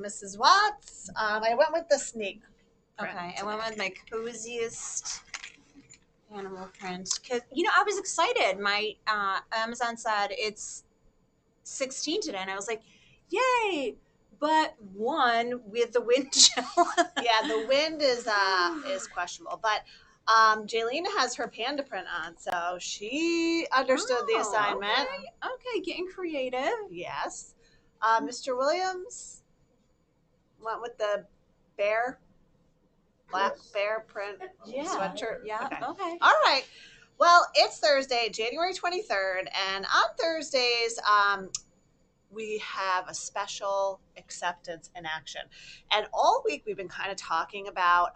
Mrs. Watts. I went with the snake print. Okay, I went with my coziest animal print because I was excited. My Amazon said it's 16 today, and I was like, "Yay!" But one with the wind chill. Yeah, the wind is questionable, but Jaylene has her panda print on, so she understood the assignment. Okay, getting creative. Yes. Mr. Williams went with the bear, black bear print sweatshirt. Yeah. Okay. All right. Well, it's Thursday, January 23rd, and on Thursdays, we have a special acceptance in action. And all week we've been kind of talking about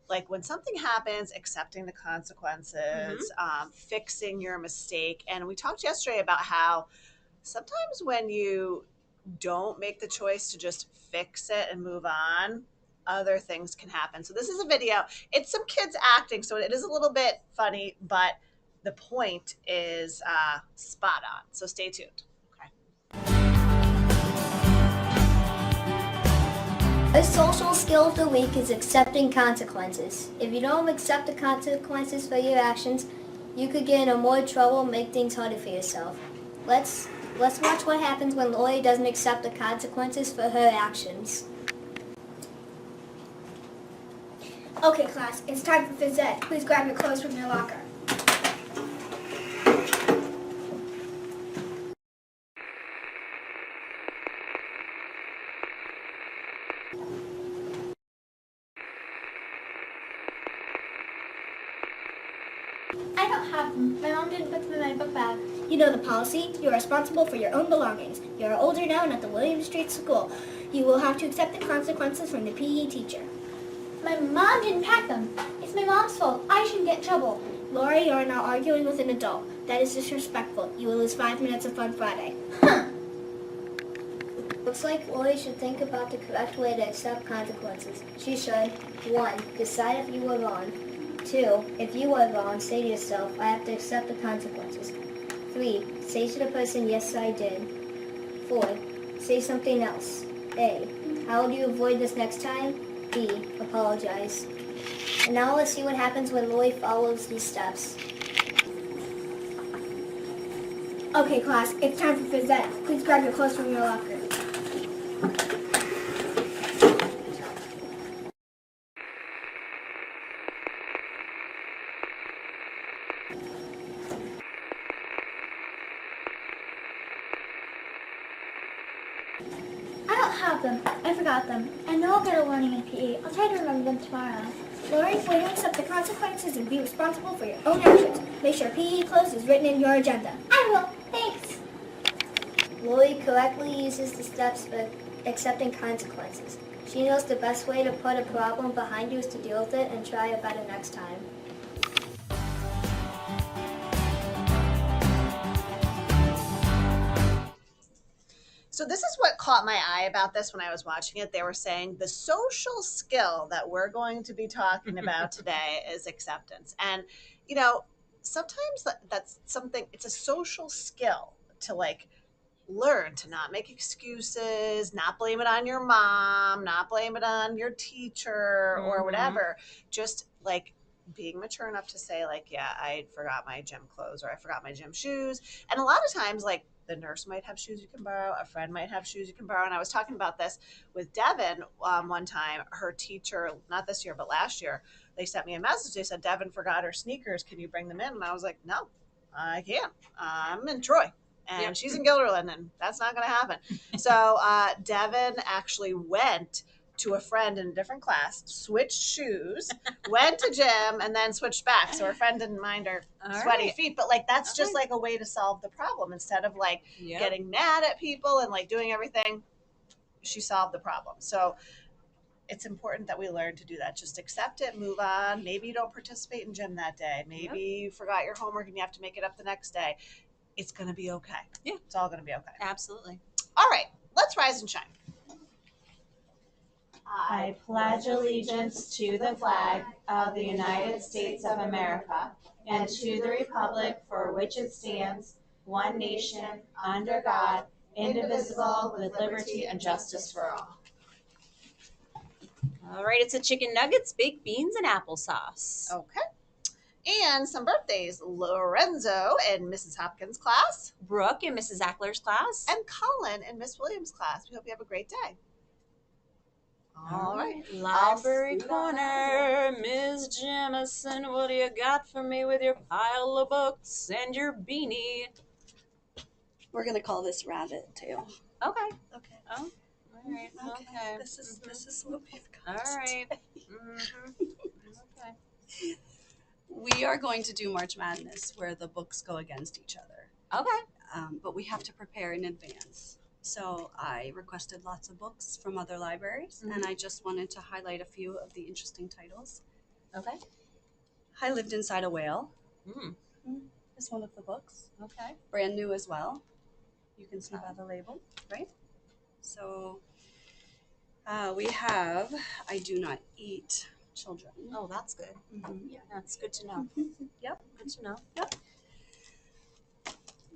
like when something happens, accepting the consequences, fixing your mistake. And we talked yesterday about how sometimes when you don't make the choice to just fix it and move on, other things can happen. So this is a video. It's some kids acting, so it is a little bit funny, but the point is spot on. So stay tuned. A social skill of the week is accepting consequences. If you don't accept the consequences for your actions, you could get into more trouble and make things harder for yourself. Let's watch what happens when Lori doesn't accept the consequences for her actions. Okay, class, it's time for phys ed. Please grab your clothes from your locker. I don't have them. My mom didn't put them in my book bag. You know the policy. You're responsible for your own belongings. You're older now and at the William Street School. You will have to accept the consequences from the PE teacher. My mom didn't pack them. It's my mom's fault. I shouldn't get in trouble. Lori, you are now arguing with an adult. That is disrespectful. You will lose 5 minutes of Fun Friday. Huh. Looks like Lori should think about the correct way to accept consequences. She should 1. Decide if you were wrong. 2. If you were wrong, say to yourself, I have to accept the consequences. 3. Say to the person, yes, I did. 4. Say something else. A. How do you avoid this next time? B. Apologize. And now let's see what happens when Lori follows these steps. Okay, class, it's time for phys ed. Please grab your clothes from your locker. I don't have them. I forgot them. I know I'll get a warning in PE. I'll try to remember them tomorrow. Lori, will you accept the consequences and be responsible for your own actions? Make sure PE clothes is written in your agenda. I will. Thanks. Lori correctly uses the steps for accepting consequences. She knows the best way to put a problem behind you is to deal with it and try it better next time. So this is what caught my eye about this when I was watching it. They were saying the social skill that we're going to be talking about today is acceptance. And, sometimes that's something, it's a social skill to like learn to not make excuses, not blame it on your mom, not blame it on your teacher or whatever. Just like being mature enough to say like, yeah, I forgot my gym clothes or I forgot my gym shoes. And a lot of times like the nurse might have shoes you can borrow, a friend might have shoes you can borrow. And I was talking about this with Devin one time. Her teacher, not this year, but last year, they sent me a message. They said, Devin forgot her sneakers. Can you bring them in? And I was like, no, I can't. I'm in Troy. And she's in Guilderland, and that's not going to happen. So Devin actually went to a friend in a different class, switched shoes, went to gym, and then switched back. So her friend didn't mind her sweaty feet. But like that's just like a way to solve the problem. Instead of like getting mad at people and like doing everything, she solved the problem. So it's important that we learn to do that. Just accept it, move on. Maybe you don't participate in gym that day. Maybe you forgot your homework and you have to make it up the next day. It's going to be okay. Yeah. It's all going to be okay. Absolutely. All right. Let's rise and shine. I pledge allegiance to the flag of the United States of America and to the republic for which it stands, one nation, under God, indivisible, with liberty and justice for all. All right, it's a chicken nuggets, baked beans, and applesauce. Okay. And some birthdays. Lorenzo in Mrs. Hopkins' class. Brooke in Mrs. Ackler's class. And Colin in Miss Williams' class. We hope you have a great day. All right. Library corner, Ms. Jamison, what do you got for me with your pile of books and your beanie? We're gonna call this rabbit tail. Okay. Okay. Oh, all right. Okay. This is what we've got. All right. Okay. We are going to do March Madness where the books go against each other, Okay. but we have to prepare in advance. So I requested lots of books from other libraries, and I just wanted to highlight a few of the interesting titles. Okay. I Lived Inside a Whale Mm. is one of the books. Okay. Brand new as well. You can see by the label, right? So we have I Do Not Eat Children. Oh, that's good. Mhm. That's good to know. Yep. Good to know.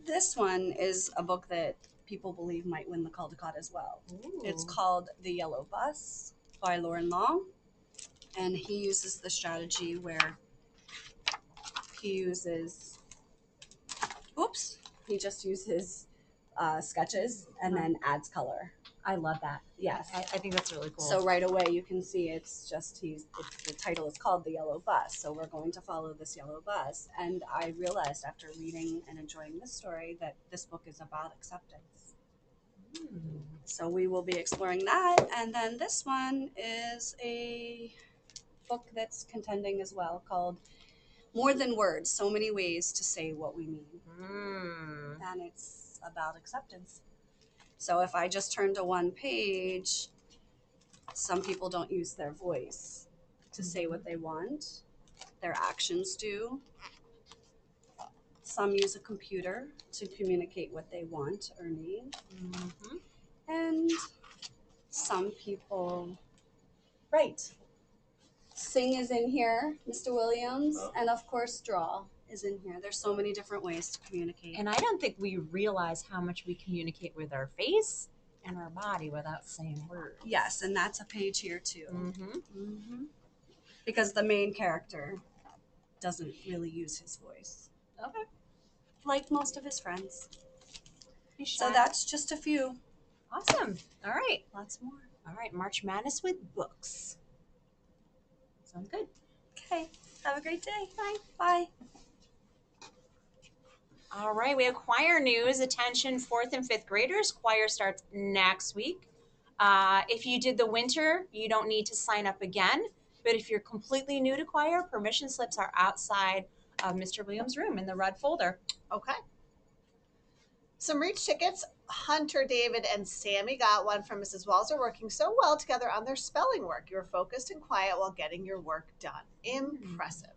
This one is a book that people believe might win the Caldecott as well. It's Ooh. called The Yellow Bus by Lauren Long. And he uses the strategy where he uses, he just uses sketches and then adds color. I love that. Yes. I think that's really cool. So right away you can see the title is called The Yellow Bus. So we're going to follow this yellow bus. And I realized after reading and enjoying this story that this book is about acceptance. So we will be exploring that. And then this one is a book that's contending as well called More Than Words, So Many Ways to Say What We Mean. And it's about acceptance. So if I just turn to one page, some people don't use their voice to say what they want. Their actions do. Some use a computer to communicate what they want or need. And some people write. Sing is in here, Mr. Williams, and of course draw is in here. There's so many different ways to communicate. And I don't think we realize how much we communicate with our face and our body without saying words. Yes, and that's a page here too. Mm-hmm. Because the main character doesn't really use his voice, Okay. like most of his friends. He's So shy. that's just a few. Awesome. All right. Lots more. All right. March Madness with books. Sounds good. Okay. Have a great day. Bye. Bye. All right, we have choir news. Attention, 4th and 5th graders. Choir starts next week. If you did the winter, you don't need to sign up again. But if you're completely new to choir, permission slips are outside of Mr. Williams' room in the red folder. Okay. Some Reach tickets. Hunter, David, and Sammy got one from Mrs. Walzer, working so well together on their spelling work. You were focused and quiet while getting your work done. Impressive.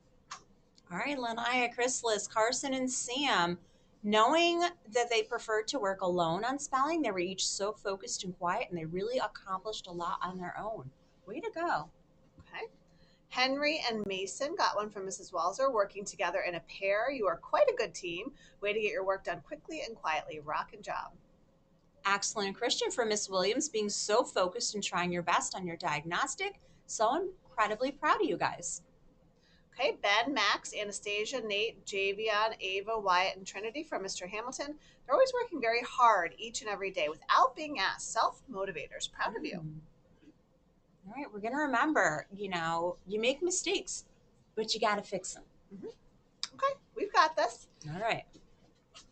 All right, Lanaya, Chrysalis, Carson, and Sam. Knowing that they preferred to work alone on spelling, they were each so focused and quiet, and they really accomplished a lot on their own. Way to go. Okay. Henry and Mason got one from Mrs. Walzer, working together in a pair. You are quite a good team. Way to get your work done quickly and quietly. Rockin' job. Axel and Christian from Miss Williams, being so focused and trying your best on your diagnostic. So incredibly proud of you guys. Okay, Ben, Max, Anastasia, Nate, Javion, Ava, Wyatt, and Trinity from Mr. Hamilton. They're always working very hard each and every day without being asked. Self-motivators. Proud of you. All right, we're going to remember, you make mistakes, but you got to fix them. Okay, we've got this. All right.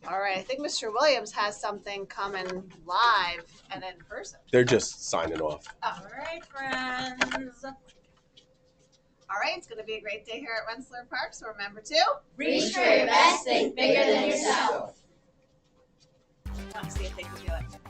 All right, I think Mr. Williams has something coming live and in person. They're just signing off. All right, friends. All right, it's going to be a great day here at Rensselaer Park, so remember to Reach for your best, think bigger than yourself. see if they can do it.